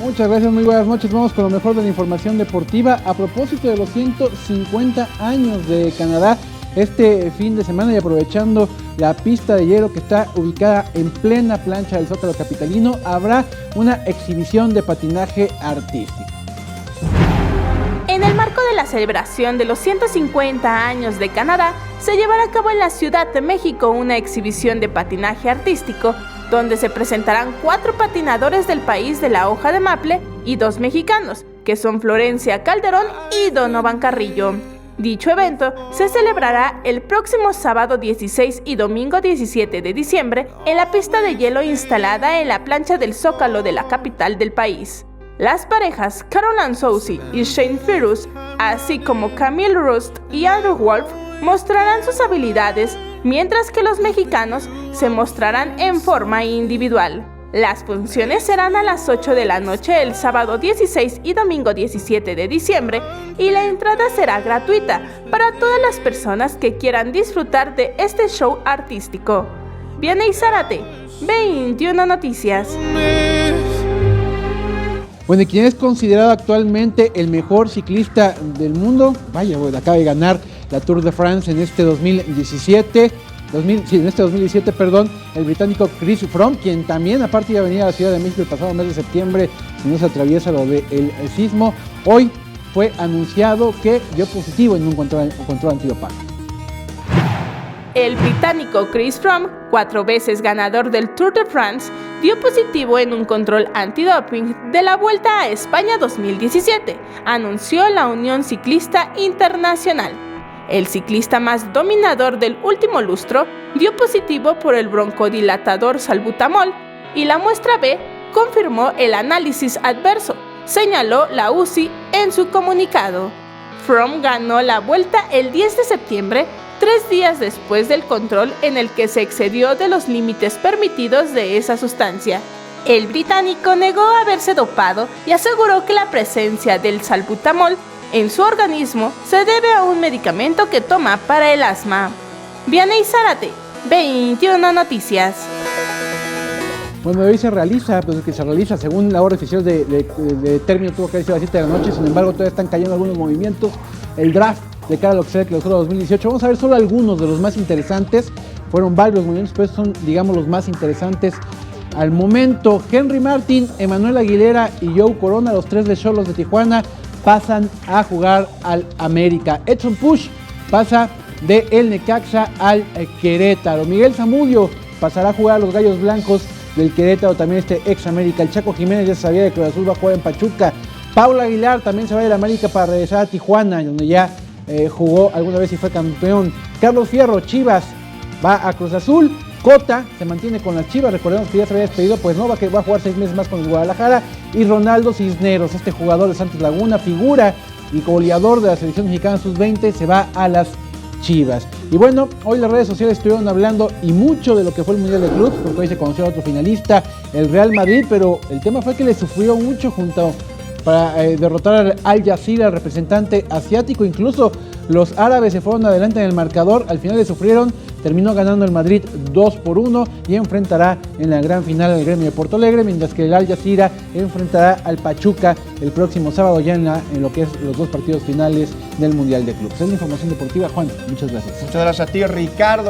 Muchas gracias, muy buenas noches. Vamos con lo mejor de la información deportiva. A propósito de los 150 años de Canadá, este fin de semana y aprovechando la pista de hielo que está ubicada en plena plancha del Zócalo capitalino, habrá una exhibición de patinaje artístico. En el marco de la celebración de los 150 años de Canadá, se llevará a cabo en la Ciudad de México una exhibición de patinaje artístico, donde se presentarán 4 patinadores del país de la hoja de maple y 2 mexicanos, que son Florencia Calderón y Donovan Carrillo. Dicho evento se celebrará el próximo sábado 16 y domingo 17 de diciembre en la pista de hielo instalada en la plancha del Zócalo de la capital del país. Las parejas Caroline Soucy y Shane Ferus, así como Camille Rust y Andrew Wolf, mostrarán sus habilidades, mientras que los mexicanos se mostrarán en forma individual. Las funciones serán a las 8 de la noche el sábado 16 y domingo 17 de diciembre y la entrada será gratuita para todas las personas que quieran disfrutar de este show artístico. Vianey Zárate, 21 Noticias. Bueno, y quien es considerado actualmente el mejor ciclista del mundo, acaba de ganar la Tour de France en este 2017, el británico Chris Froome, quien también aparte iba a venir a la Ciudad de México el pasado mes de septiembre, si no se atraviesa lo del sismo. Hoy fue anunciado que dio positivo en un control antidopaje. El británico Chris Froome, 4 veces ganador del Tour de France, dio positivo en un control antidoping de la Vuelta a España 2017, anunció la Unión Ciclista Internacional. El ciclista más dominador del último lustro dio positivo por el broncodilatador salbutamol y la muestra B confirmó el análisis adverso, señaló la UCI en su comunicado. Froome ganó la Vuelta el 10 de septiembre, 3 días después del control en el que se excedió de los límites permitidos de esa sustancia. El británico negó haberse dopado y aseguró que la presencia del salbutamol en su organismo se debe a un medicamento que toma para el asma. Vianey Zárate, 21 Noticias. Bueno, hoy se realiza, según la hora oficial de término, tuvo que ser a las 7 de la noche, sin embargo todavía están cayendo algunos movimientos, el draft de cara a lo que será el clausura 2018. Vamos a ver solo algunos de los más interesantes, fueron varios movimientos, pero son, digamos, los más interesantes al momento. Henry Martin, Emanuel Aguilera y Joe Corona, los 3 de Xolos de Tijuana, pasan a jugar al América. Edson Puch pasa de el Necaxa al Querétaro. Miguel Zamudio pasará a jugar a los Gallos Blancos del Querétaro, también ex América. El Chaco Jiménez ya se sabía de que Cruz Azul va a jugar en Pachuca. Paula Aguilar también se va del América para regresar a Tijuana, donde ya jugó alguna vez y fue campeón. Carlos Fierro, Chivas, va a Cruz Azul. Cota se mantiene con las Chivas, recordemos que ya se había despedido, pues no, va a jugar 6 meses más con el Guadalajara. Y Ronaldo Cisneros, este jugador de Santos Laguna, figura y goleador de la selección mexicana sub-20, se va a las Chivas. Y bueno, hoy las redes sociales estuvieron hablando y mucho de lo que fue el Mundial de Clubes, porque hoy se conoció a otro finalista, el Real Madrid, pero el tema fue que le sufrió mucho para derrotar al Al Jazeera, el representante asiático. Incluso los árabes se fueron adelante en el marcador, al final le sufrieron, terminó ganando el Madrid 2-1 y enfrentará en la gran final al Gremio de Porto Alegre, mientras que el Al Jazeera enfrentará al Pachuca el próximo sábado ya en lo que es los 2 partidos finales del Mundial de Clubes. Es la información deportiva, Juan, muchas gracias. Muchas gracias a ti, Ricardo.